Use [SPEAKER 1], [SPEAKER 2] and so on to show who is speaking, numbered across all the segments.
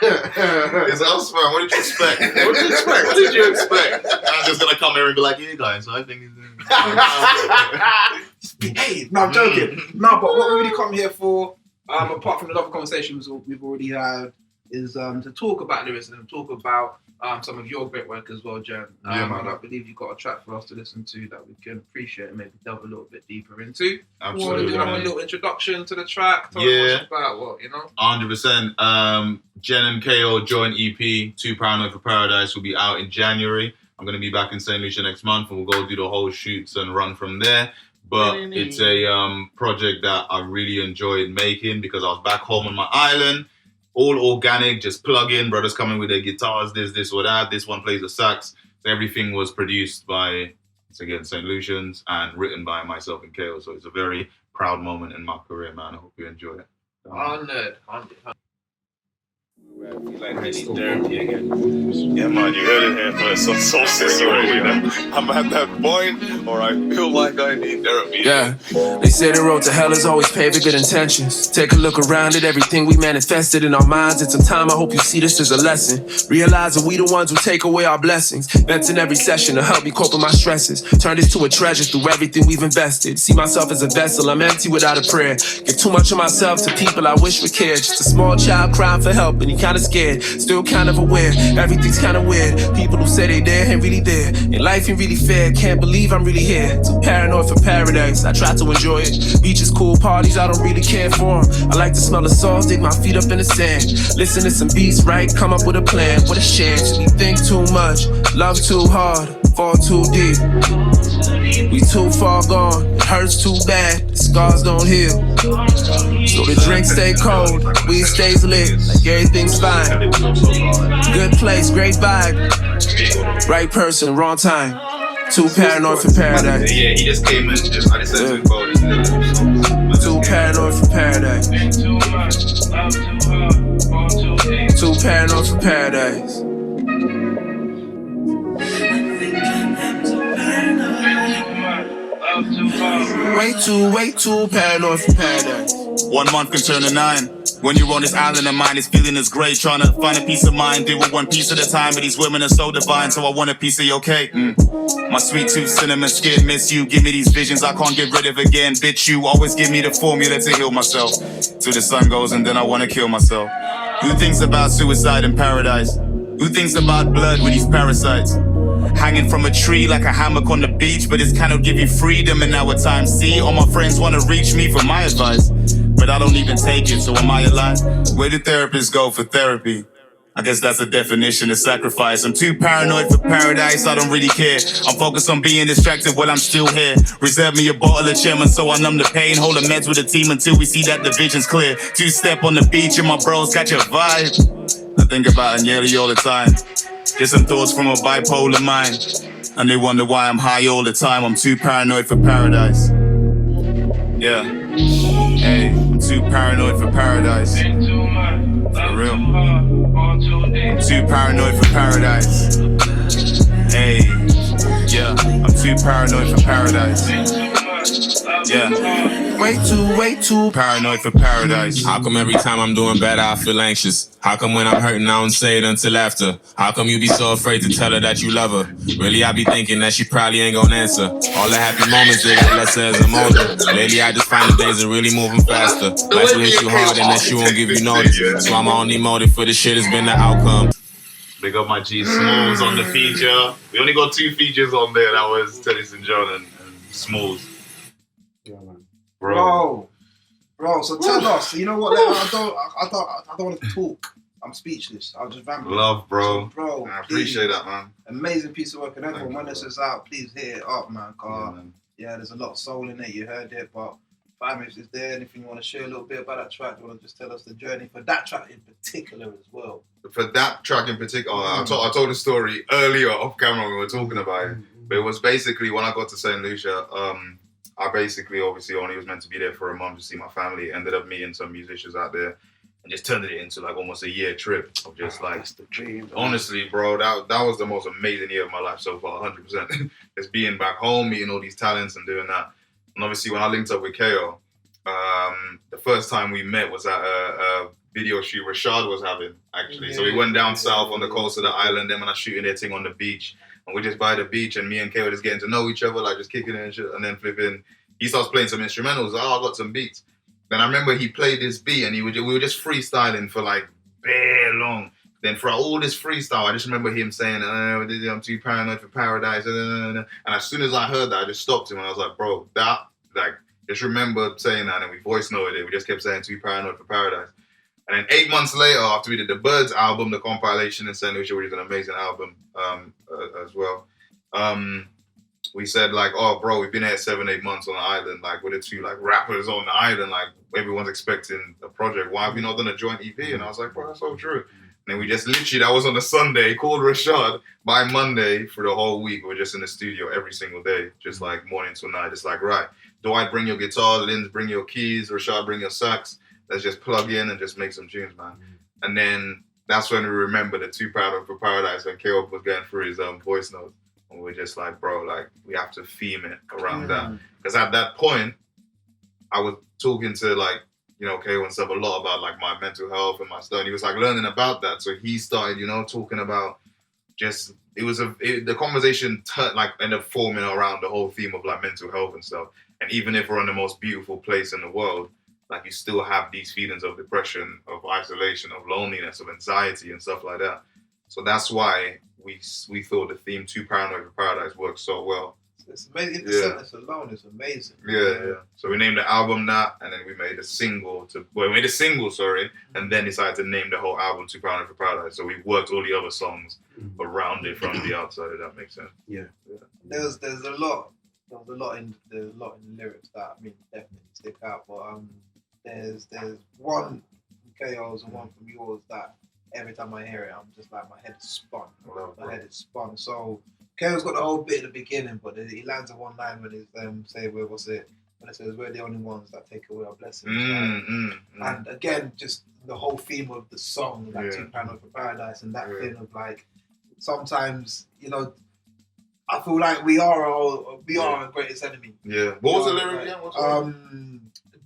[SPEAKER 1] It's us, man. What did you expect? What did you expect? I'm just gonna come here and be like, yeah, guys, I think
[SPEAKER 2] Hey, no, I'm joking. No, but what we really come here for, apart from the other conversations we've already had, is to talk about lyricism and talk about some of your great work as well, Jen.
[SPEAKER 1] Yeah, man.
[SPEAKER 2] And I believe you've got a track for us to listen to that we can appreciate and maybe delve a little bit deeper into.
[SPEAKER 1] Absolutely.
[SPEAKER 2] You want to do like a little introduction to the track? Tell us what's about, what, you know?
[SPEAKER 1] 100%. Jen and Kayo joint EP, 2 Paranoid for Paradise, will be out in January. I'm going to be back in St. Lucia next month, and we'll go do the whole shoots and run from there. But it's a project that I really enjoyed making because I was back home on my island, all organic, just plug in, brothers coming with their guitars, this or that. This one plays the sax. Everything was produced by, again, St. Lucians and written by myself and Kayo. So it's a very proud moment in my career, man. I hope you enjoy it.
[SPEAKER 2] Honored.
[SPEAKER 3] I feel like I need therapy again. Yeah, man, you heard it here first. I'm so sick already. I'm at that point, or I feel like I need therapy.
[SPEAKER 4] Yeah, they say the road to hell is always paved with good intentions. Take a look around at everything we manifested in our minds. It's some time, I hope you see this as a lesson. Realizing we the ones who take away our blessings. Vents in every session to help me cope with my stresses. Turn this to a treasure through everything we've invested. See myself as a vessel, I'm empty without a prayer. Give too much of myself to people I wish would care. Just a small child crying for help and he kinda scared, still kind of aware, everything's kinda weird. People who say they there ain't really there, and life ain't really fair. Can't believe I'm really here, too paranoid for paradise. I try to enjoy it, beaches, cool parties, I don't really care for them. I like to smell the salt, dig my feet up in the sand. Listen to some beats, right, come up with a plan. What a chance, we think too much, love too hard, fall too deep. We too far gone, it hurts too bad, the scars don't heal. So the drinks stay cold, weed stays lit, like everything's fine. Good place, great vibe. Right person, wrong time. Too paranoid for paradise.
[SPEAKER 1] Yeah, he just came in, I just said
[SPEAKER 4] Too paranoid for paradise. Too paranoid for paradise. Way too paranoid for paradise.
[SPEAKER 5] 1 month can turn to 9. When you're on this island of mine, this feeling is great. Trying to find a peace of mind, deal with one piece at a time. But these women are so divine, so I want a piece of your cake. My sweet tooth, cinnamon skin, miss you. Give me these visions I can't get rid of again. Bitch, you always give me the formula to heal myself. Till the sun goes and then I wanna kill myself. Who thinks about suicide in paradise? Who thinks about blood with these parasites? Hanging from a tree like a hammock on the beach, but it's kind of give you freedom in our time. See, all my friends wanna reach me for my advice, but I don't even take it, so am I alive? Where do therapists go for therapy? I guess that's a definition of sacrifice. I'm too paranoid for paradise, I don't really care. I'm focused on being distracted while I'm still here. Reserve me a bottle of chairman so I numb the pain. Hold the meds with the team until we see that the vision's clear. 2-step on the beach and my bros catch a vibe. I think about Agnelli all the time. Just some thoughts from a bipolar mind, and they wonder why I'm high all the time. I'm too paranoid for paradise. Yeah, hey, I'm too paranoid for paradise. For real. I'm too paranoid for paradise. Hey, yeah, I'm too paranoid for paradise. Yeah.
[SPEAKER 4] Way too
[SPEAKER 5] paranoid for paradise.
[SPEAKER 6] How come every time I'm doing better I feel anxious? How come when I'm hurting I don't say it until after? How come you be so afraid to tell her that you love her? Really I be thinking that she probably ain't gon' answer. All the happy moments they get lesser as I'm older. Lately I just find the days are really moving faster. Life will hit you hard and then she won't give you notice. So I'm only motive for the shit has been the outcome.
[SPEAKER 1] Big up my G Smallz on the feature. We only got 2 features on there. That was Teddyson John and Smallz.
[SPEAKER 2] Yeah, man.
[SPEAKER 1] Bro,
[SPEAKER 2] so tell us. You know what? I don't want to talk. I'm speechless. I'll just ramble.
[SPEAKER 1] Love, bro.
[SPEAKER 2] So, bro,
[SPEAKER 1] I appreciate that, man.
[SPEAKER 2] Amazing piece of work, and everyone, when this is out, please hit it up, man.
[SPEAKER 1] Yeah,
[SPEAKER 2] there's a lot of soul in it. You heard it, but fam, if there anything you want to share a little bit about that track, you want to just tell us the journey for that track in particular as well.
[SPEAKER 1] For that track in particular, I told the story earlier off camera when we were talking about it. But it was basically when I got to St. Lucia, I basically obviously only was meant to be there for a month to see my family. Ended up meeting some musicians out there and just turned it into like almost a year trip of just like,
[SPEAKER 2] that's the dream.
[SPEAKER 1] Honestly, bro, that was the most amazing year of my life so far, 100%. Just being back home, meeting all these talents and doing that. And obviously when I linked up with Kayo, the first time we met was at a video shoot Rashad was having, actually. So we went down south on the coast of the island, them and I shooting their thing on the beach. And we're just by the beach and me and Kay were just getting to know each other, like just kicking it and shit. And then flipping, he starts playing some instrumentals. Like, oh, I got some beats. Then I remember he played this beat and we were just freestyling for like bare long. Then for all this freestyle, I just remember him saying, I'm too paranoid for paradise. And as soon as I heard that, I just stopped him and I was like, bro, that, like, just remember saying that, and we voice noted it. We just kept saying too paranoid for paradise. And then 8 months later, after we did the Birds album, the compilation in St. Lucia, which is an amazing album as well, we said like, oh, bro, we've been here 7-8 months on the island. Like, we're the two like rappers on the island. Like, everyone's expecting a project. Why have we not done a joint EP? And I was like, bro, that's so true. And then we just literally, that was on a Sunday, called Rashad. By Monday, for the whole week, we're just in the studio every single day, just like morning to night. It's like, right, Dwight, bring your guitar, Linz, bring your keys, Rashad, bring your sax. Let's just plug in and just make some tunes, man. And then that's when we remember the Too Proud for Paradise when Kayo was going through his voice notes. And we're just like, bro, like, we have to theme it around that. Because at that point, I was talking to like, you know, Kayo and stuff a lot about like my mental health and my stuff. And he was like learning about that. So he started, you know, talking about just, the conversation like ended up forming around the whole theme of like mental health and stuff. And even if we're in the most beautiful place in the world, like you still have these feelings of depression, of isolation, of loneliness, of anxiety and stuff like that. So that's why we thought the theme Too Paranoid for Paradise works so well.
[SPEAKER 2] It's amazing. The sentence alone is amazing.
[SPEAKER 1] Yeah. So we named the album that, and then we made a single and then decided to name the whole album Too Paranoid for Paradise. So we worked all the other songs around it from the outside, if that makes sense.
[SPEAKER 2] Yeah. There's a lot in the lyrics that I mean definitely stick out, but there's one from Kayo's and one from yours that every time I hear it, I'm just like my head is spun. My head is spun. So Kayo's got the whole bit at the beginning, but he lands at one line when he's say, "Where was it?" When it says, "We're the only ones that take away our blessings." And again, just the whole theme of the song, like Too Paranoid for Paradise, and that thing of like sometimes, you know, I feel like we are our greatest enemy.
[SPEAKER 1] Yeah. What was the lyric again?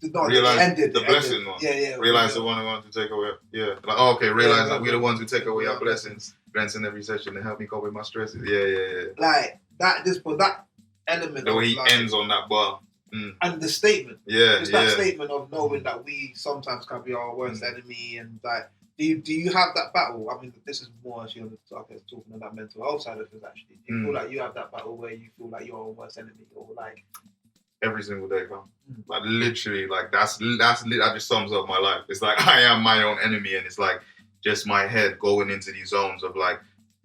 [SPEAKER 1] Realize the blessing one.
[SPEAKER 2] Yeah.
[SPEAKER 1] Realize the one who wants to take away. Yeah. Like, oh, okay. Realize that we're the ones who take away our blessings. Grants in every session to help me cope with my stresses. Yeah.
[SPEAKER 2] Like that. But that element.
[SPEAKER 1] The way he
[SPEAKER 2] like,
[SPEAKER 1] ends on that bar.
[SPEAKER 2] And the statement.
[SPEAKER 1] Yeah.
[SPEAKER 2] Just that statement of knowing that we sometimes can be our worst enemy, and like, do you have that battle? I mean, this is more actually on the talking on that mental health side of things. Actually, do you feel like you have that battle where you feel like you're our worst enemy, or like?
[SPEAKER 1] Every single day, fam. Like literally, like that just sums up my life. It's like I am my own enemy, and it's like just my head going into these zones of like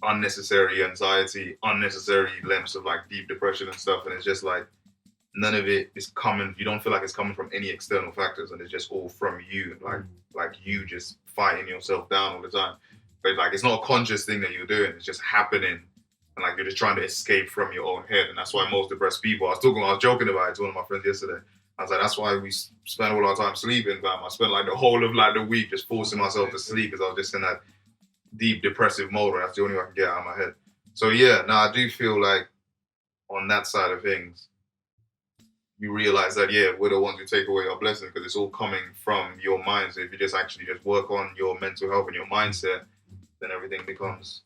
[SPEAKER 1] unnecessary anxiety, unnecessary lengths of like deep depression and stuff. And it's just like none of it is coming. You don't feel like it's coming from any external factors, and it's just all from you. Like you just fighting yourself down all the time. But like it's not a conscious thing that you're doing. It's just happening. And like you're just trying to escape from your own head. And that's why most depressed people, I was joking about it to one of my friends yesterday. I was like, that's why we spend all our time sleeping, fam. I spent like the whole of like the week just forcing myself to sleep because I was just in that deep depressive mode where that's the only way I can get out of my head. So yeah, I do feel like on that side of things, you realize that, we're the ones who take away our blessing because it's all coming from your mind. So if you just actually just work on your mental health and your mindset, then everything becomes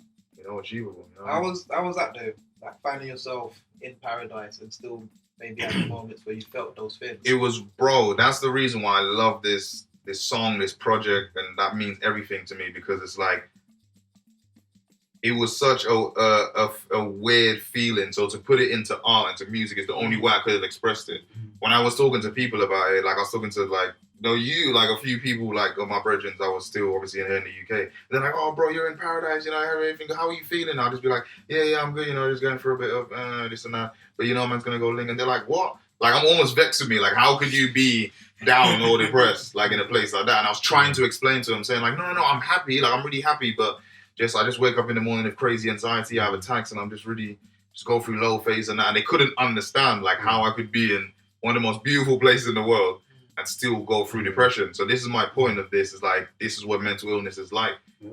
[SPEAKER 1] achievable. You know?
[SPEAKER 2] How was that though? Like finding yourself in paradise and still maybe having moments where you felt those things.
[SPEAKER 1] It was, bro. That's the reason why I love this song, this project, and that means everything to me because it's like it was such a weird feeling. So to put it into art and to music is the only way I could have expressed it. When I was talking to people about it, like I was talking to a few people like of my brethren that was still obviously here in the UK. They're like, "Oh, bro, you're in paradise, everything. How are you feeling?" I'll just be like, "Yeah, I'm good. Just going through a bit of this and that. But man's gonna go ling." And they're like, "What?" Like I'm almost vexed with me. Like, how could you be down or depressed like in a place like that? And I was trying to explain to them, saying like, "No, I'm happy. Like I'm really happy, but I just wake up in the morning with crazy anxiety. I have attacks, and I'm just go through low phase and that." And they couldn't understand like how I could be in one of the most beautiful places in the world and still go through depression. So this is my point of this, is like, this is what mental illness is like. Yeah.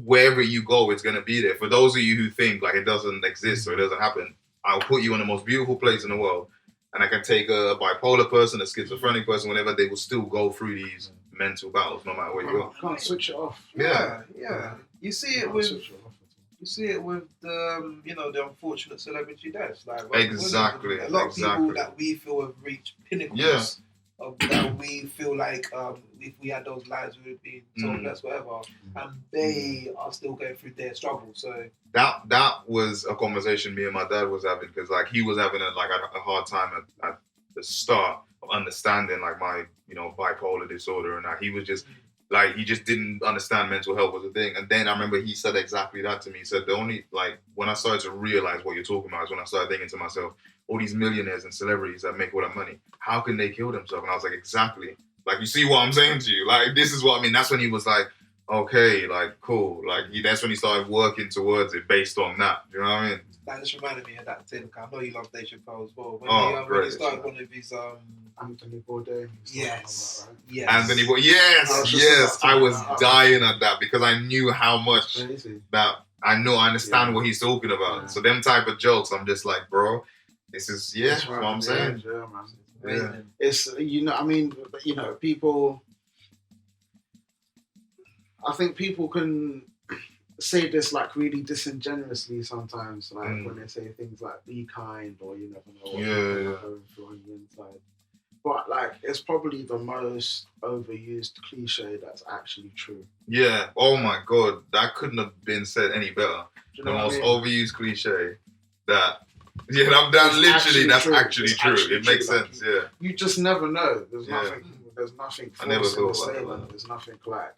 [SPEAKER 1] Wherever you go, it's going to be there. For those of you who think like it doesn't exist or it doesn't happen, I'll put you in the most beautiful place in the world And I can take a bipolar person, a schizophrenic person, whenever they will still go through these mental battles, no matter where you go.
[SPEAKER 7] Can't switch it off.
[SPEAKER 2] Yeah. You see it
[SPEAKER 7] Can't
[SPEAKER 2] with
[SPEAKER 7] switch it off at all.
[SPEAKER 2] you see it with the the unfortunate celebrity deaths. Like
[SPEAKER 1] Exactly.
[SPEAKER 2] a lot of people that we feel have reached pinnacles of that we feel like if we had those lives we would be so blessed, whatever, and they are still going through their struggle. So
[SPEAKER 1] that was a conversation me and my dad was having, because like he was having a hard time at the start of understanding like my bipolar disorder, and that he was just like, he just didn't understand mental health was a thing. And then I remember he said exactly that to me. He said the only, like, when I started to realize what you're talking about is when I started thinking to myself, all these millionaires and celebrities that make all that money, how can they kill themselves? And I was like, exactly. Like, you see what I'm saying to you? Like, this is what I mean. That's when he was like, okay, like, cool. Like, that's when he started working towards it based on that. Do you know what I mean?
[SPEAKER 2] that just reminded me of that thing. I know you love Dave Chappelle as well.
[SPEAKER 1] When
[SPEAKER 2] he started one of his
[SPEAKER 7] Anthony Bourdain.
[SPEAKER 2] Yes.
[SPEAKER 7] That, right?
[SPEAKER 2] Yes.
[SPEAKER 1] Anthony Bourdain. Yes. I was dying at that because I knew how much that I understand what he's talking about. Yeah. So them type of jokes, I'm just like, bro, this is
[SPEAKER 7] that's
[SPEAKER 1] what I'm saying.
[SPEAKER 7] Yeah, man. Yeah. It's people. I think people can say this like really disingenuously sometimes, like when they say things like "be kind" or "you never know what you're going through on the inside." But like, it's probably the most overused cliche that's actually true.
[SPEAKER 1] Yeah. Oh my God, that couldn't have been said any better. The most overused cliche that. Yeah, that's actually true. It makes sense. Yeah.
[SPEAKER 7] You just never know. There's nothing. There's nothing false in the statement. There's nothing like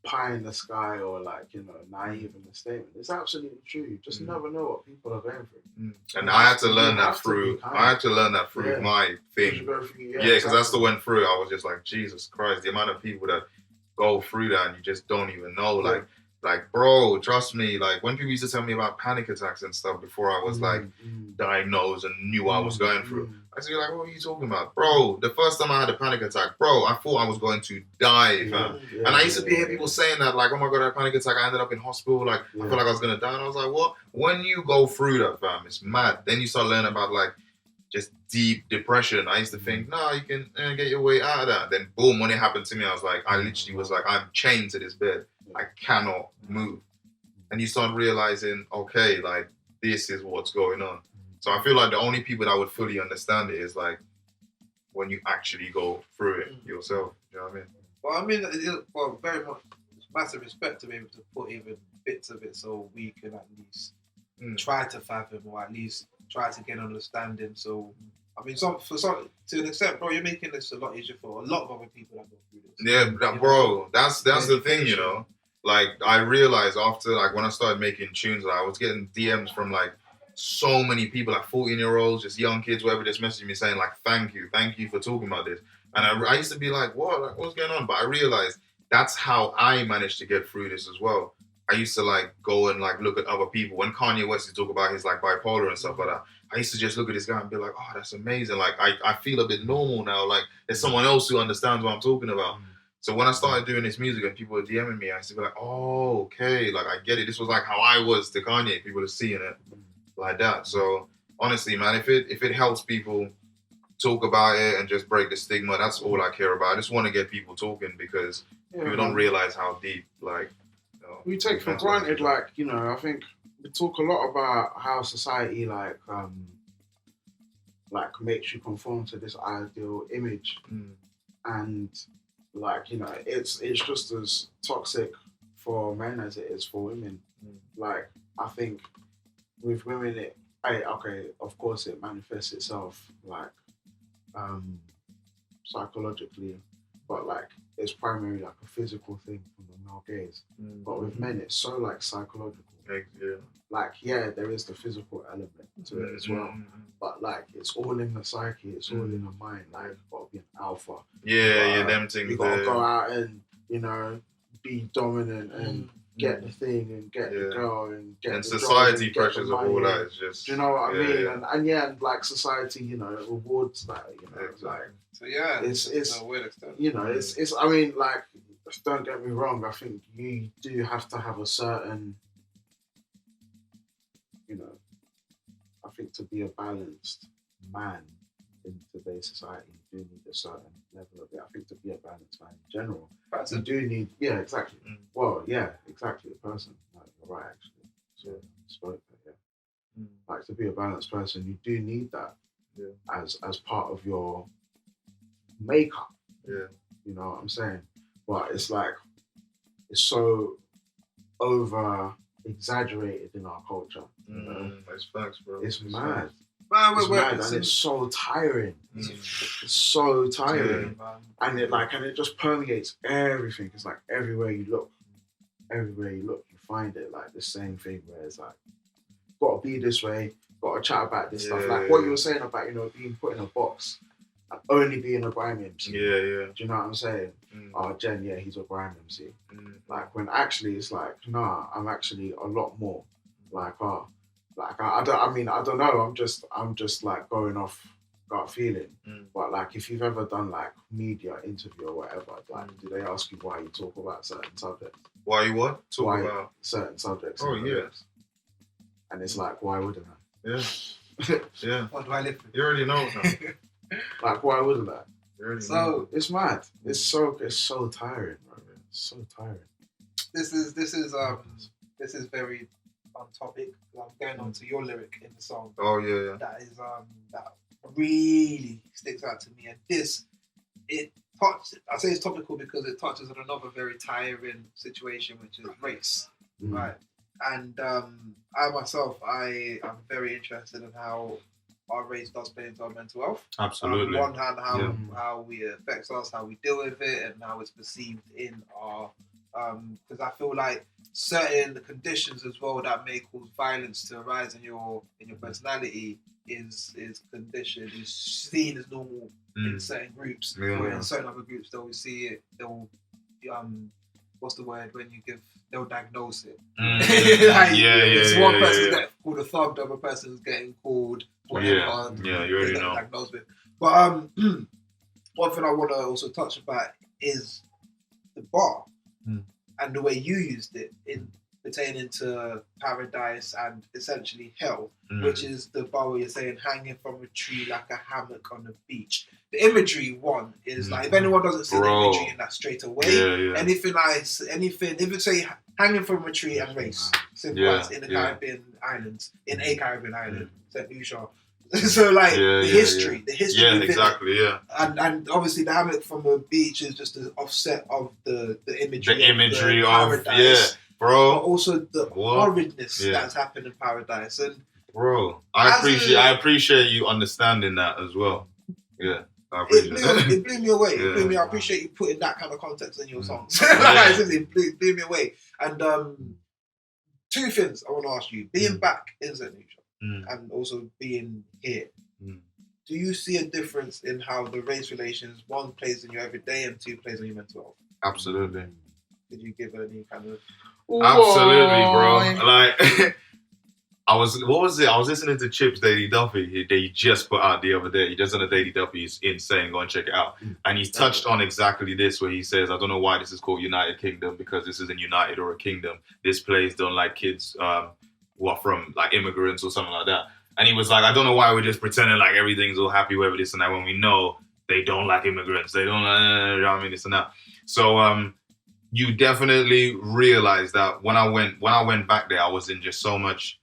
[SPEAKER 7] pie in the sky or like naive in the statement. It's absolutely true. You just never know what people are going through.
[SPEAKER 1] And I had to learn that through. My thing. Because I still went through it. I was just like, Jesus Christ, the amount of people that go through that and you just don't even know. Like, bro, trust me. Like, when people used to tell me about panic attacks and stuff before I was like diagnosed and knew what I was going through, I used to be like, what are you talking about? Bro, the first time I had a panic attack, bro, I thought I was going to die, fam. And I used to hear people saying that, like, oh my God, I had a panic attack, I ended up in hospital, like, I feel like I was going to die. And I was like, what? When you go through that, fam, it's mad. Then you start learning about, like, just deep depression. I used to think, no, you can get your way out of that. Then, boom, when it happened to me, I was like, I literally was like, I'm chained to this bed. I cannot move. And you start realizing, okay, like, this is what's going on. So I feel like the only people that would fully understand it is like when you actually go through it yourself. You know what I mean?
[SPEAKER 2] Well, I mean, very much massive respect to be able to put even bits of it so we can at least try to fathom or at least try to get an understanding. So, I mean, to an extent, bro, you're making this a lot easier for a lot of other people that go through this.
[SPEAKER 1] Yeah, bro, that's the thing, you know. Like, I realized after, like, when I started making tunes, like, I was getting DMs from, like, so many people, like 14-year-olds, just young kids, whatever, just messaging me saying, like, thank you for talking about this. And I used to be like, what? Like, what's going on? But I realized that's how I managed to get through this as well. I used to, like, go and, like, look at other people. When Kanye West used to talk about his, like, bipolar and stuff like that, I used to just look at this guy and be like, oh, that's amazing. Like, I feel a bit normal now. Like, there's someone else who understands what I'm talking about. So when I started doing this music and people were DMing me, I used to be like, oh, okay, like, I get it. This was like how I was to Kanye. People are seeing it like that. So honestly, man, if it helps people talk about it and just break the stigma, that's all I care about. I just want to get people talking because people don't realize how deep, like,
[SPEAKER 7] we take for granted, like, I think we talk a lot about how society, like makes you conform to this ideal image. And, like, it's just as toxic for men as it is for women. Like, I think with women, of course it manifests itself, like, psychologically, but, like, it's primarily, like, a physical thing from the male gaze. But with men, it's so, like, psychological. Like, there is the physical element to it as well. But, like, it's all in the psyche, it's all in the mind. Like, you've got to be an alpha.
[SPEAKER 1] Them things.
[SPEAKER 7] You've got to go out and, be dominant and get the thing and get the girl and get
[SPEAKER 1] and
[SPEAKER 7] the
[SPEAKER 1] society
[SPEAKER 7] job
[SPEAKER 1] pressures of all that is just.
[SPEAKER 7] Do you know what I mean? And like, society, rewards that.
[SPEAKER 1] Exactly.
[SPEAKER 7] Like,
[SPEAKER 2] so
[SPEAKER 7] it's
[SPEAKER 2] a weird extent.
[SPEAKER 7] It's. I mean, like, don't get me wrong. I think you do have to have a certain. I think to be a balanced man, in today's society, you do need a certain level of it. I think to be a balanced man in general,
[SPEAKER 2] Person.
[SPEAKER 7] you do need, yeah, exactly. Well, yeah, exactly, a person. Like, you're right, actually. So, spoke that, yeah. Like, to be a balanced person, you do need that as part of your makeup.
[SPEAKER 1] Yeah.
[SPEAKER 7] You know what I'm saying? But it's like, it's so over exaggerated in our culture. You know?
[SPEAKER 1] That's facts, bro.
[SPEAKER 7] It's mad.
[SPEAKER 2] Man,
[SPEAKER 7] It's mad, and it's so tiring. It's so tiring, and it just permeates everything. It's like everywhere you look, you find it. Like the same thing where it's like, gotta be this way, gotta chat about this stuff. Like what you were saying about, you know, being put in a box and only being a grime MC.
[SPEAKER 1] Yeah.
[SPEAKER 7] Do you know what I'm saying? Oh, Jen, yeah, he's a grime MC. Like when actually it's like, nah, I'm actually a lot more. Like, I don't know. I'm just like going off gut feeling. But like, if you've ever done like media interview or whatever, like, do they ask you why you talk about certain subjects?
[SPEAKER 1] Why you what? Talk about
[SPEAKER 7] certain subjects.
[SPEAKER 1] Oh yeah.
[SPEAKER 7] And it's like, why wouldn't I?
[SPEAKER 1] Yeah. Yeah.
[SPEAKER 2] What do I live with?
[SPEAKER 1] You already know now.
[SPEAKER 7] Like, why wouldn't I?
[SPEAKER 1] You already
[SPEAKER 2] So
[SPEAKER 1] know.
[SPEAKER 7] It's mad. It's so tiring, bro. It's so tiring.
[SPEAKER 2] this is very on topic. I'm going on to your lyric in the song.
[SPEAKER 1] Oh yeah.
[SPEAKER 2] That is that really sticks out to me. And I say it's topical because it touches on another very tiring situation, which is race, right? And I myself, I am very interested in how our race does play into our mental health.
[SPEAKER 1] Absolutely.
[SPEAKER 2] On one hand, how it affects us, how we deal with it, and how it's perceived in our. Because I feel like certain conditions as well that may cause violence to arise in your personality is seen as normal in certain groups, where in certain other groups they'll see it. They'll what's the word when you give? They'll diagnose it. It's one person getting called a thug, the other person's getting called whatever.
[SPEAKER 1] Yeah, you already know.
[SPEAKER 2] Diagnosed with. But one thing I want to also touch about is the bar and the way you used it in pertaining to paradise and essentially hell, which is the bar where you're saying hanging from a tree like a hammock on the beach. The imagery one is like, if anyone doesn't see the imagery in that straight away, anything if it say hanging from a tree and race, simple as in the Caribbean islands, in a Caribbean island, St. Lucia. So like the history.
[SPEAKER 1] Yeah, exactly. Yeah.
[SPEAKER 2] And obviously the hammock from the beach is just an offset of the imagery.
[SPEAKER 1] The imagery
[SPEAKER 2] of
[SPEAKER 1] paradise, bro.
[SPEAKER 2] But also the horridness that's happened in paradise. And
[SPEAKER 1] bro, I appreciate you understanding that as well. Yeah.
[SPEAKER 2] It blew me away. I appreciate you putting that kind of context in your songs. It blew me away. And two things I want to ask you: being back in St. Lucia and also being here. Do you see a difference in how the race relations, one, plays in your everyday and two, plays on your mental health?
[SPEAKER 1] Absolutely.
[SPEAKER 2] Did you give any kind of?
[SPEAKER 1] Absolutely, bro. Like. I was listening to Chip's Daily Duffy. They just put out the other day. He does on a Daily Duffy. It's insane. Go and check it out. And he's touched on exactly this, where he says, I don't know why this is called United Kingdom, because this isn't united or a kingdom. This place don't like kids who are from like immigrants or something like that. And he was like, I don't know why we're just pretending like everything's all happy with this and that when we know they don't like immigrants. They don't like this and that. So you definitely realize that when I went back there, I was in just so much.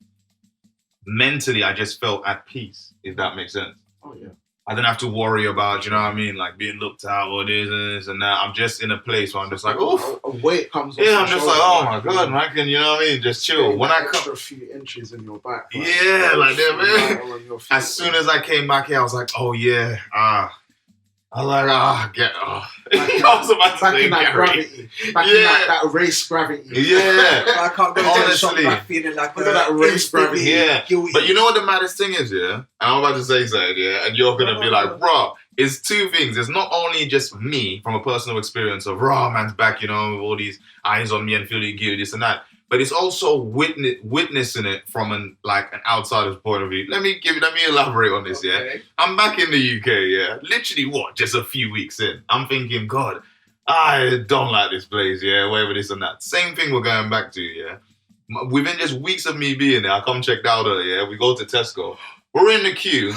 [SPEAKER 1] Mentally, I just felt at peace, if that makes sense.
[SPEAKER 7] Oh, yeah.
[SPEAKER 1] I didn't have to worry about, you know what I mean, like being looked at or this and that. I'm just in a place where I'm just like, oh,
[SPEAKER 7] a weight comes off.
[SPEAKER 1] Yeah, I'm just like, oh my God, man, I can, you know what I mean, just chill. When I
[SPEAKER 7] extra few inches in your back.
[SPEAKER 1] Like, yeah, like that, man. As soon as I came back here, I was like, oh yeah, I was like, I was about to say
[SPEAKER 7] in that gravity. Back in that race gravity.
[SPEAKER 1] Yeah.
[SPEAKER 2] I can't go to the shop back feeling like
[SPEAKER 7] that race gravity.
[SPEAKER 1] Yeah.
[SPEAKER 2] Guilty.
[SPEAKER 1] But you know what the maddest thing is, yeah? And I'm about to say something, yeah? And you're going to be like, bro, it's two things. It's not only just me from a personal experience of, raw man's back, you know, with all these eyes on me and feeling guilty, this and that. But it's also witnessing it from an outsider's point of view. Let me elaborate on this, yeah? I'm back in the UK, yeah? Literally, just a few weeks in. I'm thinking, God, I don't like this place, yeah? Whatever, this and that. Same thing we're going back to, yeah? Within just weeks of me being there, I come checked out, yeah? We go to Tesco. We're in the queue.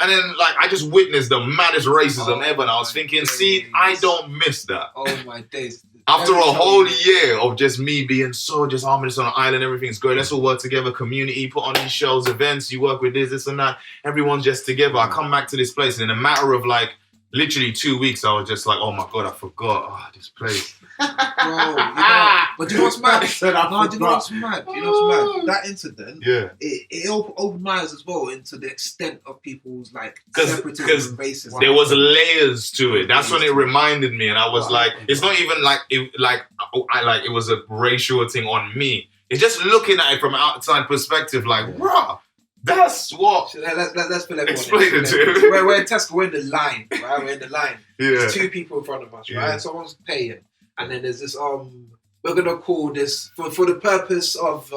[SPEAKER 1] And then, like, I just witnessed the maddest racism ever, and I was thinking, see, I don't miss that.
[SPEAKER 2] Oh my days.
[SPEAKER 1] After a whole year of just me being so just harmonious on an island, everything's good. Let's all work together, community, put on these shows, events, you work with this and that. Everyone's just together. I come back to this place, and in a matter of like literally 2 weeks, I was just like, oh my God, I forgot. Oh, this place.
[SPEAKER 2] Bro, but do you know what's mad? Do you know what's mad? That incident, it opened my eyes as well into the extent of people's like separatism and racism.
[SPEAKER 1] There was layers to it. That's when it reminded me, and I was like, it's not even like it was a racial thing on me. It's just looking at it from an outside perspective, like, bruh. That's what.
[SPEAKER 2] Let's put
[SPEAKER 1] explain it to him.
[SPEAKER 2] We're in Tesco. We're in the line, right? We're in the line.
[SPEAKER 1] Yeah.
[SPEAKER 2] There's 2 people in front of us, right? Someone's paying, and then there's this. We're gonna call this for the purpose of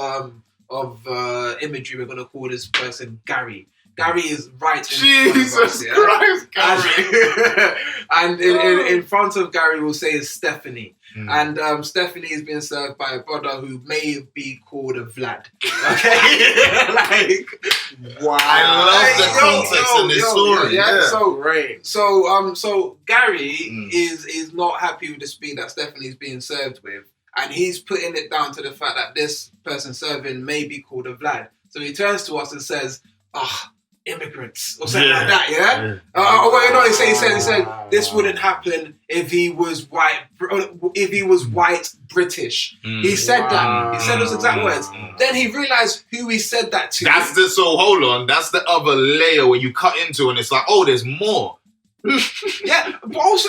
[SPEAKER 2] imagery. We're gonna call this person Gary. Gary is right in front of us,
[SPEAKER 1] Christ, Gary.
[SPEAKER 2] And in front of Gary, we'll say is Stephanie. And Stephanie is being served by a brother who may be called a Vlad. Okay? Like, wow.
[SPEAKER 1] I love the context in this story.
[SPEAKER 2] Yeah. So Gary is not happy with the speed that Stephanie's being served with. And he's putting it down to the fact that this person serving may be called a Vlad. So he turns to us and says, immigrants or something like that, he said this wouldn't happen if he was white British. He said that. He said those exact words. Then he realized who he said that to.
[SPEAKER 1] Hold on, that's the other layer where you cut into and it's like, oh, there's more.
[SPEAKER 2] Yeah, but also,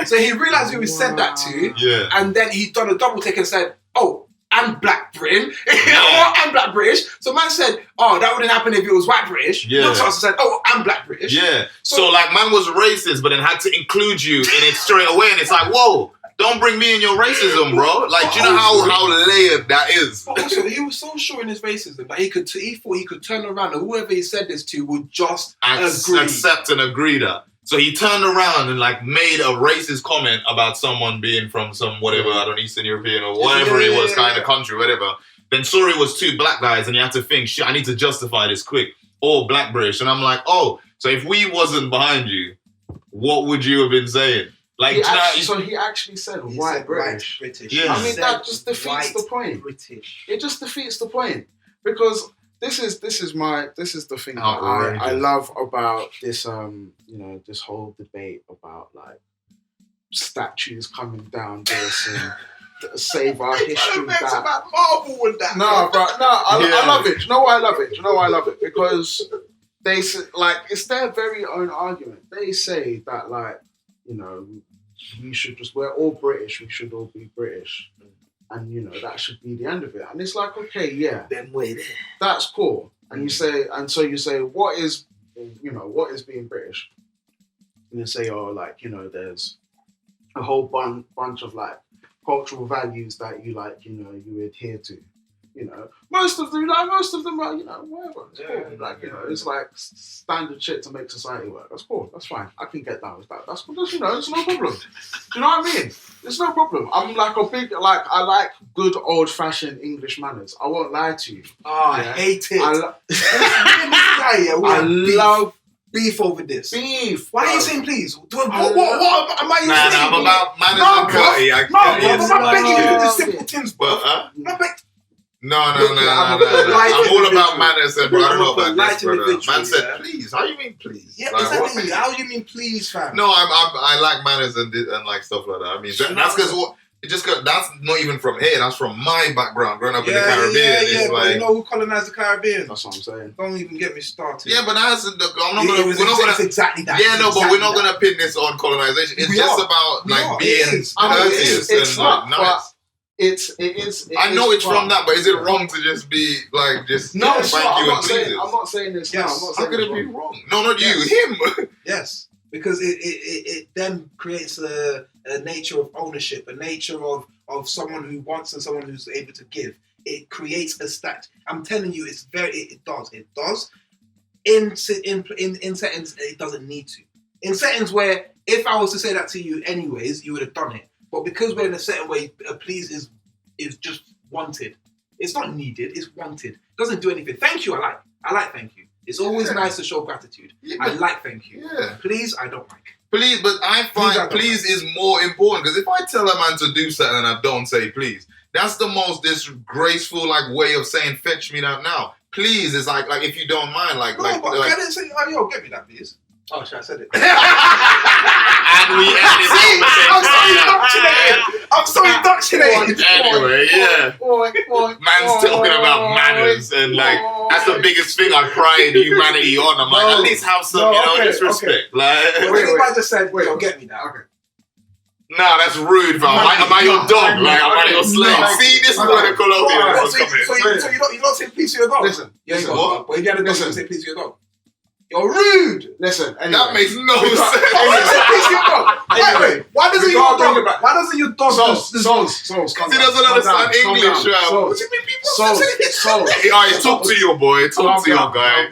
[SPEAKER 2] so he realized who he said that to, and then he done a double take and said, oh, I'm Black Britain. I'm Black British. So man said, oh, that wouldn't happen if it was white British.
[SPEAKER 1] Yeah.
[SPEAKER 2] Looks also said, oh, I'm Black British.
[SPEAKER 1] Yeah. So like man was racist, but then had to include you in it straight away. And it's like, whoa, don't bring me in your racism, bro. Like, do you know how layered that is?
[SPEAKER 2] But also, he was so sure in his racism that he thought he could turn around and whoever he said this to would just
[SPEAKER 1] accept and agree that. So he turned around and like made a racist comment about someone being from some whatever, I don't know, Eastern European or whatever it was, kind of country, whatever. Then saw it was 2 black guys and you had to think, shit, I need to justify this quick. Or Black British. And I'm like, oh, so if we wasn't behind you, what would you have been saying? Like,
[SPEAKER 7] he actually said white British.
[SPEAKER 1] Yeah.
[SPEAKER 7] I mean, that just defeats the point.
[SPEAKER 2] British.
[SPEAKER 7] It just defeats the point because this is the thing that I love about this this whole debate about like statues coming down this and save our history.
[SPEAKER 2] About Marvel and that.
[SPEAKER 7] I love it. You know why I love it? Because they say, like, it's their very own argument. They say that like, we're all British. We should all be British. And that should be the end of it. And it's like, okay, yeah,
[SPEAKER 2] then wait,
[SPEAKER 7] that's cool. And so you say, what is being British? And you say, there's a whole bunch of like cultural values that you like, you adhere to. Most of them are, whatever. It's cool. Like, it's like standard shit to make society work. That's cool. That's fine. I can get down with that. That's cool. It's no problem. Do you know what I mean? It's no problem. I'm like I like good old fashioned English manners. I won't lie to you.
[SPEAKER 2] I hate it. I love beef over this.
[SPEAKER 7] Beef.
[SPEAKER 2] Why are you saying please? What am I using?
[SPEAKER 1] I'm about manners and courtesy.
[SPEAKER 2] I'm begging you to do the simple things, bro.
[SPEAKER 1] No. I'm all about manners, and I don't know about this, brother. Man said, please. How you mean, please?
[SPEAKER 2] Yeah, exactly. How do you mean, please, fam?
[SPEAKER 1] No, I like manners and like stuff like that. I mean, that's because that's not even from here. That's from my background, growing up in the Caribbean.
[SPEAKER 2] Yeah, but you know who colonized the Caribbean?
[SPEAKER 7] That's what I'm saying.
[SPEAKER 2] Don't even get me started.
[SPEAKER 1] Yeah, but it's
[SPEAKER 2] exactly that.
[SPEAKER 1] Yeah, but we're not gonna pin this on colonization. It's just about like being courteous and nice.
[SPEAKER 7] It is.
[SPEAKER 1] I know it's from that, but is it wrong to just be like just
[SPEAKER 7] no?
[SPEAKER 1] thank you and please?
[SPEAKER 7] I'm not saying this.
[SPEAKER 2] Yes.
[SPEAKER 7] No, I'm not saying
[SPEAKER 1] how could it be wrong? No, not you, him.
[SPEAKER 2] Yes, because it then creates a nature of ownership, a nature of someone who wants and someone who's able to give. It creates a stat. I'm telling you, it does. In settings, it doesn't need to. In settings where if I was to say that to you anyways, you would have done it. But because we're in a certain way, please is just wanted. It's not needed, it's wanted. It doesn't do anything. Thank you, I like thank you. It's always nice to show gratitude. I like thank you.
[SPEAKER 1] Yeah.
[SPEAKER 2] Please, I don't like.
[SPEAKER 1] Please, but I find please is more important because if I tell a man to do something and I don't say please, that's the most disgraceful way of saying fetch me that now. Please is like if you don't mind,
[SPEAKER 2] No, but I didn't say, yo, get me that, please. Oh, shit, I said it.
[SPEAKER 1] And we end this
[SPEAKER 2] I'm so indoctrinated.
[SPEAKER 1] Anyway, yeah. Man's talking about manners and that's the biggest thing I pride humanity on. I'm like, at least have some, disrespect.
[SPEAKER 2] Wait, if I just said, yo, get me that. Okay.
[SPEAKER 1] Nah, that's rude, bro. Am I your dog? Am I your slave? See, this is where the Colombian was coming.
[SPEAKER 2] So you don't say please to your dog?
[SPEAKER 7] Listen,
[SPEAKER 2] what? But if you had a dog, you don't say please to your dog. You're rude.
[SPEAKER 7] Listen, anyway.
[SPEAKER 1] That makes no sense.
[SPEAKER 2] Wait. Why doesn't your dog
[SPEAKER 7] Souls,
[SPEAKER 1] he doesn't understand English, bro.
[SPEAKER 2] What do you mean people
[SPEAKER 7] Souls.
[SPEAKER 1] Alright, talk to your boy. Talk to your guy.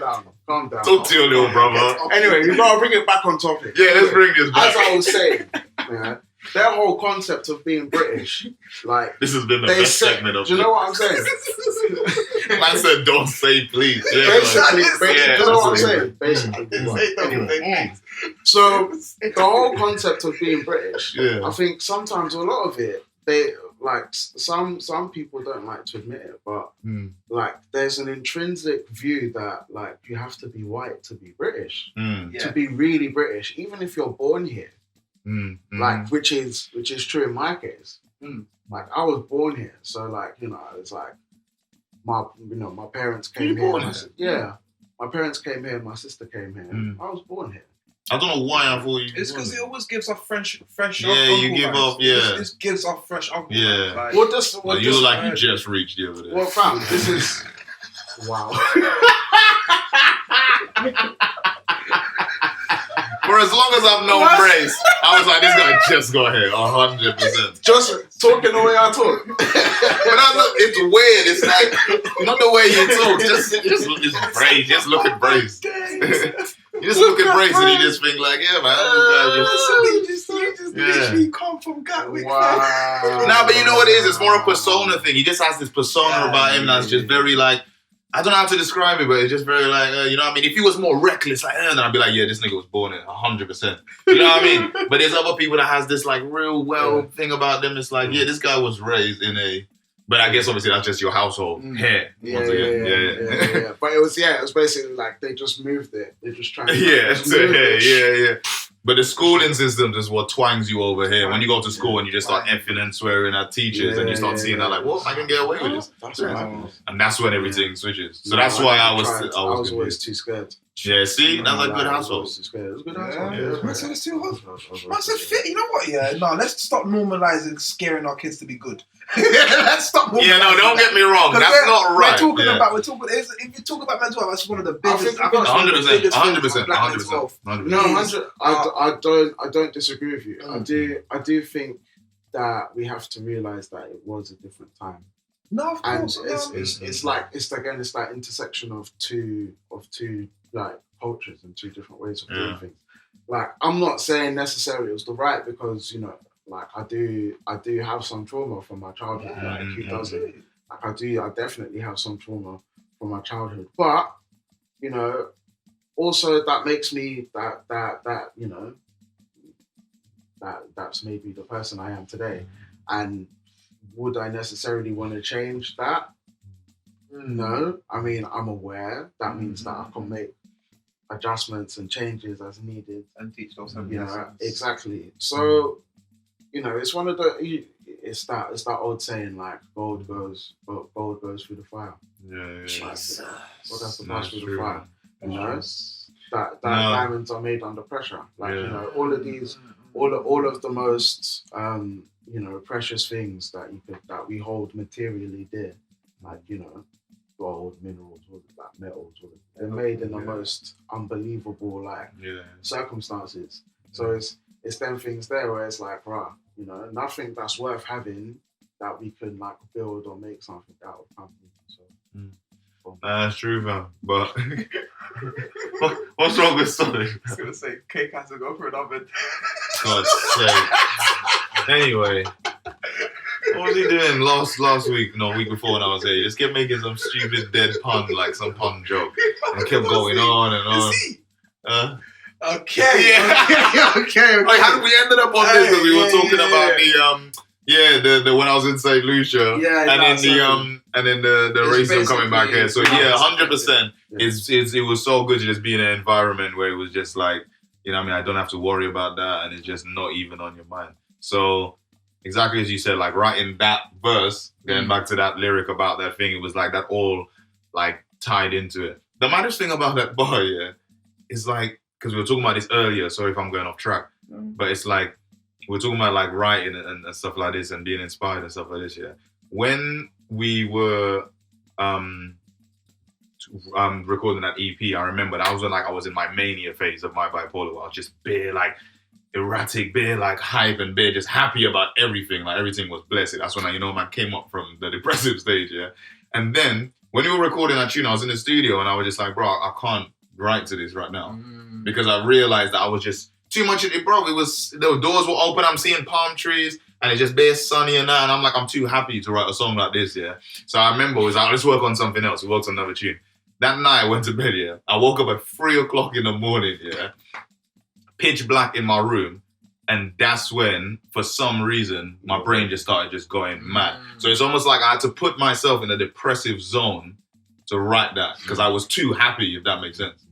[SPEAKER 7] Calm down.
[SPEAKER 1] Talk to your little brother.
[SPEAKER 7] Anyway, we gotta bring it back on topic.
[SPEAKER 1] Yeah, let's bring this back.
[SPEAKER 7] As I was saying, their whole concept of being British,
[SPEAKER 1] this has been the best segment of
[SPEAKER 7] do you know what I'm saying?
[SPEAKER 1] Man said, don't say please. Yeah,
[SPEAKER 7] basically, you know what I'm saying? Basically. Anyway. So, the whole concept of being British, I think sometimes a lot of it, they some people don't like to admit it, but there's an intrinsic view that you have to be white to be British, to be really British, even if you're born here. Which is true in my case. I was born here, so it's my parents came here. My parents came here, my sister came here. I was born here.
[SPEAKER 1] I don't know why I thought you.
[SPEAKER 2] It's because it always gives off fresh.
[SPEAKER 1] Yeah, you give off. Yeah,
[SPEAKER 2] this gives off fresh uncle.
[SPEAKER 1] Yeah.
[SPEAKER 2] You
[SPEAKER 1] look like you just reached the other day.
[SPEAKER 7] Well, fam, this is wow.
[SPEAKER 1] For as long as I've known Brace, I was like, this guy just go ahead, 100%.
[SPEAKER 7] Just talking the way I talk.
[SPEAKER 1] But it's weird. It's not the way you talk. Just Brace. Just look at Brace. You just look at Brace and you just think yeah, man. This guy
[SPEAKER 2] just literally come from Gatwick.
[SPEAKER 7] Wow.
[SPEAKER 1] Nah, but you know what it is? It's more a persona thing. He just has this persona about him that's just very I don't know how to describe it, but it's just very you know what I mean? If he was more reckless, then I'd be like, yeah, this nigga was born in 100%. You know what I mean? But there's other people that has this real thing about them. It's yeah, this guy was raised in a, but I guess obviously that's just your household hair.
[SPEAKER 7] Yeah. But it was basically they just moved it. They just trying to
[SPEAKER 1] yeah. But the schooling system is what twangs you over here. When you go to school and you just start effing and swearing at teachers and you start seeing that what, I can get away with this.
[SPEAKER 7] That's right.
[SPEAKER 1] And that's when everything switches. So that's why I was
[SPEAKER 7] always too scared.
[SPEAKER 1] Yeah, see? That's a good household.
[SPEAKER 7] It was a good household.
[SPEAKER 2] Man said it's too hot. Man said fit. You know what? Yeah, no, let's stop normalizing scaring our kids to be good. Let's stop.
[SPEAKER 1] Yeah, no, don't get me wrong. That's not right.
[SPEAKER 2] We're talking. If you talk about mental health, that's one of the biggest.
[SPEAKER 1] 100%.
[SPEAKER 7] No, I don't disagree with you. I do think that we have to realize that it was a different time.
[SPEAKER 2] No, of course.
[SPEAKER 7] And it's that intersection of two cultures and two different ways of doing things. I'm not saying necessarily it was the right because I do have some trauma from my childhood. Who doesn't? I definitely have some trauma from my childhood. But also that makes me that's maybe the person I am today. And would I necessarily want to change that? No. I mean, I'm aware. That means that I can make adjustments and changes as needed.
[SPEAKER 2] And teach those
[SPEAKER 7] exactly. So, it's one of the it's that old saying gold goes through the fire.
[SPEAKER 1] Yeah.
[SPEAKER 7] What has to pass through the fire? That diamonds are made under pressure. All of these, all of the most precious things that we hold materially dear, gold, minerals, metals, they're made in the most unbelievable circumstances. So it's them things there where it's nothing that's worth having that we can build or make something out of company. So
[SPEAKER 1] that's true, man. But what's wrong with Sonic?
[SPEAKER 2] I was gonna say cake has to go for an oven.
[SPEAKER 1] God's sake. Anyway, What was he doing last week? No, week before when I was here. He just kept making some stupid dead pun, like some pun joke, and kept going on and on.
[SPEAKER 2] Okay.
[SPEAKER 1] Like, how did we ended up on this? Because we were talking about the when I was in St. Lucia, and then the racism coming back here. So 100%. It was so good to just be in an environment where it was just like, you know what I mean, I don't have to worry about that, and it's just not even on your mind. So exactly as you said, like writing that verse, getting back to that lyric about that thing, it was like that all like tied into it. The maddest thing about that bar, is like, because we were talking about this earlier, sorry if I'm going off track, but it's like, we're talking about like writing and stuff like this and being inspired and stuff like this, When we were recording that EP, I remember that was when like I was in my mania phase of my bipolar, where I was just bare like erratic, bare like hype, and bare just happy about everything. Like everything was blessed. That's when I came up from the depressive stage, And then when we were recording that tune, I was in the studio and I was just like, bro, I can't write to this right now. Because I realized that I was just too much. It was, the doors were open, I'm seeing palm trees, and it's just bare sunny and that, and I'm like, I'm too happy to write a song like this, So I remember, it was like, let's work on something else. We worked on another tune. That night I went to bed, I woke up at 3 o'clock in the morning, pitch black in my room, and that's when, for some reason, my brain just started just going mad. So it's almost like I had to put myself in a depressive zone to write that, because I was too happy, if that makes sense.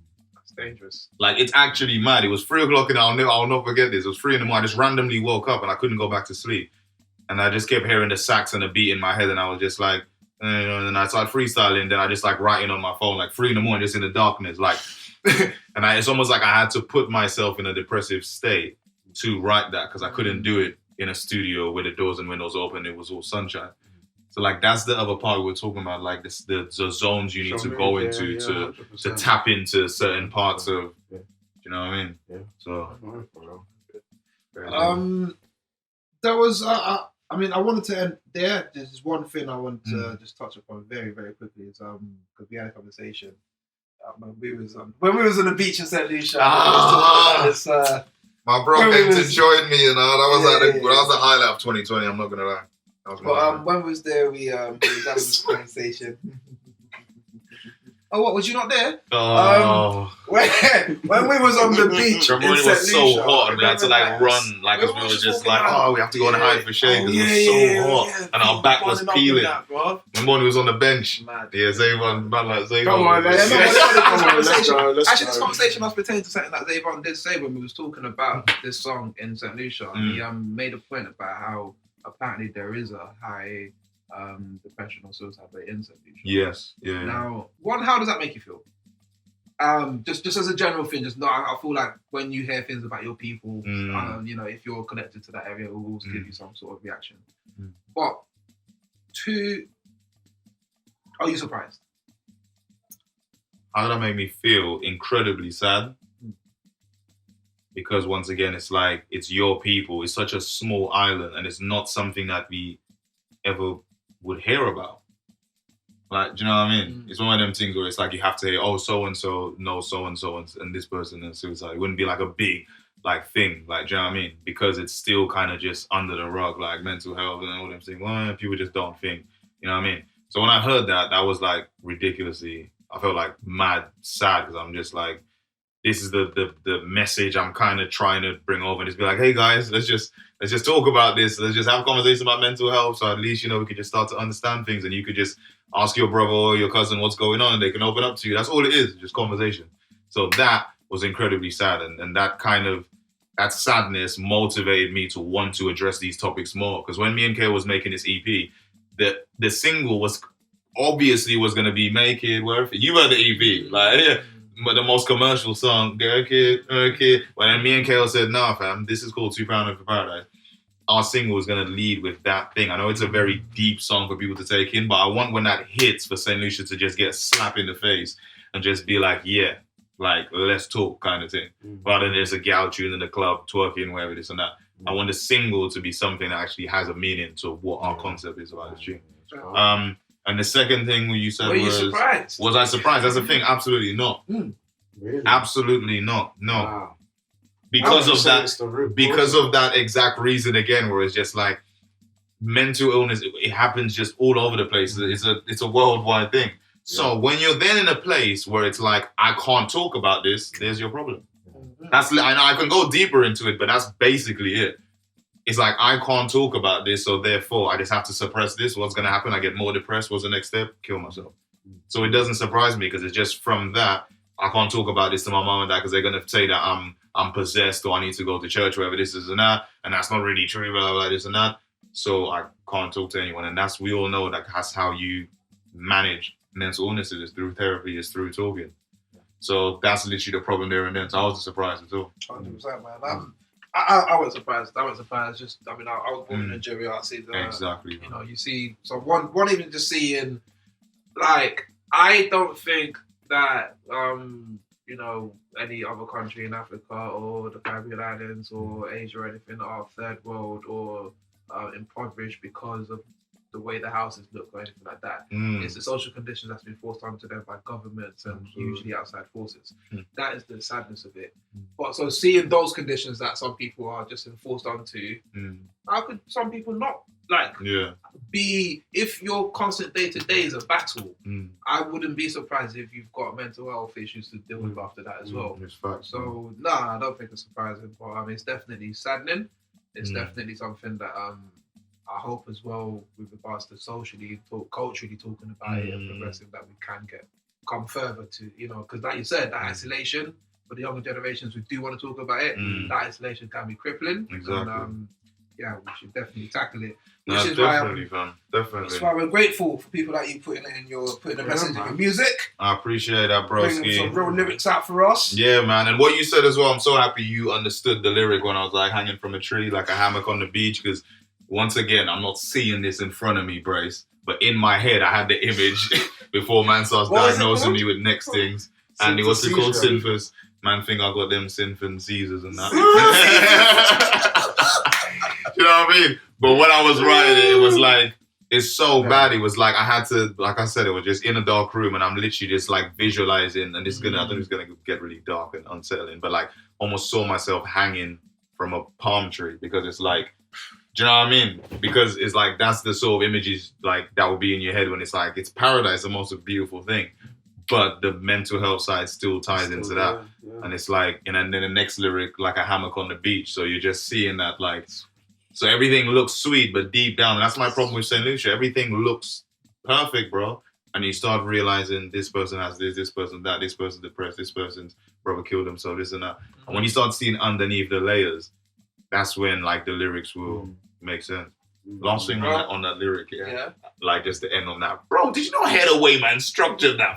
[SPEAKER 2] Dangerous.
[SPEAKER 1] Like, it's actually mad. It was 3 o'clock and I'll not forget this. It was 3 in the morning. I just randomly woke up and I couldn't go back to sleep. And I just kept hearing the sax and the beat in my head, and I was just like, and I started freestyling. Then I just like writing on my phone, like 3 in the morning, just in the darkness. Like, and it's almost like I had to put myself in a depressive state to write that, because I couldn't do it in a studio where the doors and windows open. It was all sunshine. So like, that's the other part we're talking about, like the zones you need to go into to tap into certain parts of, you know what I mean? So,
[SPEAKER 2] that was, I wanted to end there. There's one thing I want to just touch upon very, very quickly is because we had a conversation when we was on the beach in St. Lucia.
[SPEAKER 1] My bro came to join me, that was the highlight of 2020. I'm not gonna lie.
[SPEAKER 2] But when we was there, we was having this conversation. Oh, what, was you not there?
[SPEAKER 1] Oh.
[SPEAKER 2] When we was on the beach,
[SPEAKER 1] remember when it was so hot and we had to like run, like, because we were just like, we have to go and hide for shade because it was so hot and our back was peeling. Remember when we was on the bench? Zayvon, man, like Zayvon.
[SPEAKER 7] Come on, let's go.
[SPEAKER 2] Actually, this conversation must pertain to something that Zayvon did say when we was talking about this song in St. Lucia. He made a point about how apparently there is a high depression or suicide rate in St. Lucia.
[SPEAKER 1] Yes, yeah.
[SPEAKER 2] Now, how does that make you feel? Just as a general thing, I feel like when you hear things about your people, if you're connected to that area, it will give you some sort of reaction. But are you surprised?
[SPEAKER 1] How did that make me feel? Incredibly sad. Because once again, it's like, it's your people. It's such a small island, and it's not something that we ever would hear about. Like, do you know what I mean? It's one of them things where it's like you have to hear, so-and-so knows so-and-so and this person is suicide. It wouldn't be like a big like thing, like, do you know what I mean? Because it's still kind of just under the rug, like mental health and all them things. Well, people just don't think, you know what I mean? So when I heard that was like ridiculously, I felt like mad sad, because I'm just like, this is the message I'm kind of trying to bring over, and just be like, hey guys, let's just talk about this. Let's just have a conversation about mental health. So at least, we could just start to understand things, and you could just ask your brother or your cousin what's going on, and they can open up to you. That's all it is, just conversation. So that was incredibly sad, and that sadness motivated me to want to address these topics more. Because when me and Kayo was making this EP, the single was obviously going to be Make It Worth It. You heard the EP, like, but the most commercial song, okay. But then me and Kayo said, nah, fam, this is called £2 for Paradise. Our single was going to lead with that thing. I know it's a very deep song for people to take in, but I want when that hits for St. Lucia to just get a slap in the face and just be like, yeah, like, let's talk kind of thing. Rather than there's a gal tune in the club, twerking, whatever, this and that. I want the single to be something that actually has a meaning to what our concept is about the tune. And the second thing you said was I surprised? That's the thing. Absolutely not.
[SPEAKER 7] Really?
[SPEAKER 1] Absolutely not. No.
[SPEAKER 7] Wow.
[SPEAKER 1] Because of that exact reason again, where it's just like, mental illness, it happens just all over the place. It's a worldwide thing. So when you're then in a place where it's like, I can't talk about this, there's your problem. That's, I can go deeper into it, but that's basically it. It's like, I can't talk about this, so therefore I just have to suppress this. What's going to happen? I get more depressed. What's the next step? Kill myself. So it doesn't surprise me, because it's just from that, I can't talk about this to my mom and dad because they're going to say that I'm possessed, or I need to go to church, whatever this is and that, and that's not really true, blah, blah, blah, this and that. So I can't talk to anyone. And we all know that that's how you manage mental illnesses, is through therapy, is through talking. So that's literally the problem there and then. So I wasn't surprised at all.
[SPEAKER 2] 100%, man. I wasn't surprised. I wasn't surprised. Just, I mean, I was born in Nigeria. I see the
[SPEAKER 1] exactly.
[SPEAKER 2] You know, you see. So one even just seeing, like, I don't think that you know, any other country in Africa or the Caribbean islands or Asia or anything are third world or impoverished because of the way the houses look or anything like that. It's the social conditions that's been forced onto them by governments and usually outside forces. That is the sadness of it. But so seeing those conditions that some people are just enforced onto, how could some people not be, if your constant day-to-day is a battle, I wouldn't be surprised if you've got mental health issues to deal with after that as well. So I don't think it's surprising, but I mean, it's definitely saddening. It's definitely something that I hope as well, with regards to socially, culturally talking about it and progressing, that we can come further to, you know, because like you said, that isolation for the younger generations who do want to talk about it, that isolation can be crippling.
[SPEAKER 1] Exactly.
[SPEAKER 2] And we should definitely tackle it.
[SPEAKER 1] Which is definitely, fam. Definitely.
[SPEAKER 2] That's why we're grateful for people like you putting the message in your music.
[SPEAKER 1] I appreciate that, broski.
[SPEAKER 2] Bringing some real lyrics out for us.
[SPEAKER 1] Yeah, man. And what you said as well, I'm so happy you understood the lyric when I was like hanging from a tree, like a hammock on the beach, because once again, I'm not seeing this in front of me, Brace, but in my head, I had the image before man starts diagnosing me with next things. And what's it called? Synphers. Man think I got them synphon Caesars and that. You know what I mean? But when I was writing it, it was like, it's so bad. It was like, I had to, like I said, it was just in a dark room and I'm literally just like visualizing, and this is I think it's gonna get really dark and unsettling, but like almost saw myself hanging from a palm tree, because it's like, do you know what I mean? Because it's like, that's the sort of images like that will be in your head when it's like, it's paradise, the most beautiful thing. But the mental health side still ties into that. Yeah. And it's like, and then the next lyric, like a hammock on the beach. So you're just seeing that, like, so everything looks sweet, but deep down, and that's my problem with St. Lucia. Everything looks perfect, bro. And you start realizing this person has this person that, this person's depressed, this person's brother killed himself, this and that. And when you start seeing underneath the layers, that's when like the lyrics will make sense. Last thing on that lyric, like just the end on that. Bro, did you know Hathaway, man, structured that?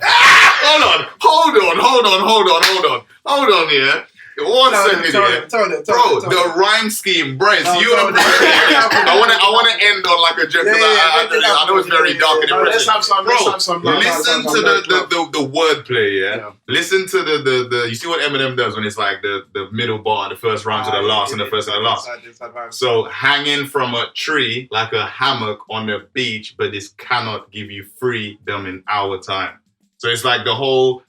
[SPEAKER 1] Hold on, yeah. 1 second, yeah. Bro, the rhyme scheme, Brace, I want to end on like a joke, because I know it's very dark and depressing.
[SPEAKER 7] Let's have some.
[SPEAKER 1] Listen to the wordplay, yeah? Listen to the you see what Eminem does when it's like the middle bar, the first rhyme to the last, and the first and the last. So hanging from a tree like a hammock on the beach, but this cannot give you freedom in our time. So it's like the whole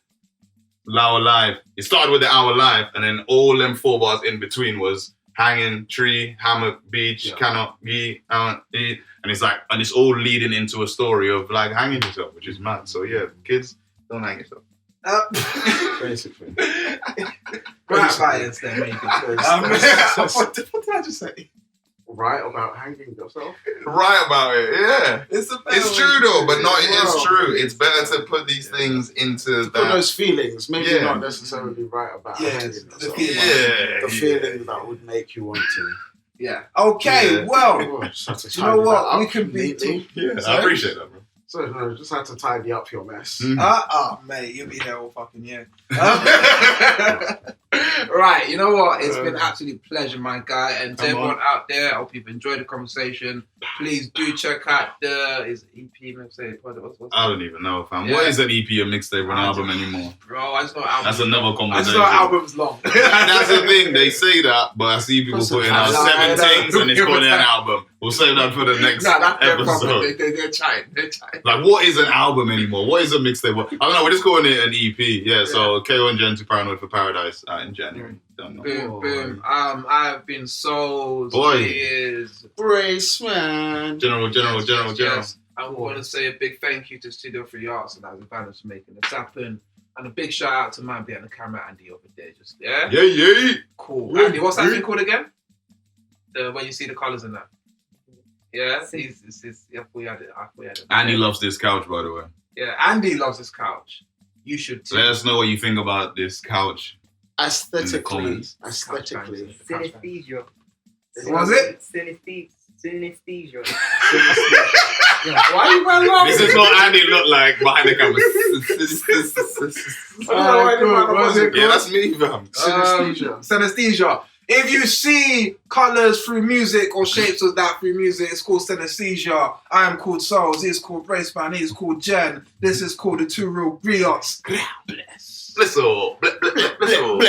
[SPEAKER 1] Our Life. It started with the Our Life, and then all them 4 bars in between was hanging, tree, hammock, beach, cannot be, and it's like, and it's all leading into a story of like hanging yourself, which is mad. So yeah, kids, don't hang yourself.
[SPEAKER 7] Basically.
[SPEAKER 2] Right bias there, maybe.
[SPEAKER 7] What did I just say? Right about hanging yourself?
[SPEAKER 1] Right about it, yeah. It's true though, but not. It's true. It's better to put these things into
[SPEAKER 7] put those feelings. Maybe not necessarily right about hanging yourself. The feelings that would make you want to.
[SPEAKER 2] Yeah. Okay. Well, you know what? We can be.
[SPEAKER 1] I appreciate that, bro.
[SPEAKER 7] So no, just had to tidy up your mess.
[SPEAKER 2] Mate, you'll be there all fucking year. Right, you know what? It's been an absolute pleasure, my guy. And to everyone out there, I hope you've enjoyed the conversation. Please do check out the EP mixtape.
[SPEAKER 1] I don't even know, fam. What is an EP, a mixtape, or an album anymore?
[SPEAKER 2] Bro, I just know albums.
[SPEAKER 1] That's another conversation.
[SPEAKER 2] I just know albums long.
[SPEAKER 1] That's the thing. They say that, but I see people putting out 7 things and it's calling an album. We'll save that for the next episode.
[SPEAKER 2] They're trying.
[SPEAKER 1] Like, what is an album anymore? What is a mixtape? I don't know. We're just calling it an EP. Yeah. So Kayo Gen to Paranoid for Paradise in January. Don't know.
[SPEAKER 2] Boom. I've been so years
[SPEAKER 7] brace, man.
[SPEAKER 1] General.
[SPEAKER 2] Yes. I want to say a big thank you to Studio 3 Arts and Isaac Valens for making this happen. And a big shout out to man behind the camera, Andy, over there. Just
[SPEAKER 1] Yeah.
[SPEAKER 2] Cool. Andy, what's that thing called again? When you see the colours in that. Yeah, I thought you had it.
[SPEAKER 1] Andy loves this couch, by the way.
[SPEAKER 2] Yeah, Andy loves this couch. You should too.
[SPEAKER 1] Let us know what you think about this couch.
[SPEAKER 7] Aesthetically.
[SPEAKER 8] Synesthesia.
[SPEAKER 2] What was it?
[SPEAKER 8] Synesthesia.
[SPEAKER 2] Why are you man laughing?
[SPEAKER 1] This is what Andy looked like behind the camera. Yeah, that's me, fam.
[SPEAKER 2] Synesthesia. If you see colours through music or shapes of that through music, it's called synesthesia. I am called Souls. He's called Braceman. He's called Jen. This is called the two real griots.
[SPEAKER 1] Bless all. Bless all.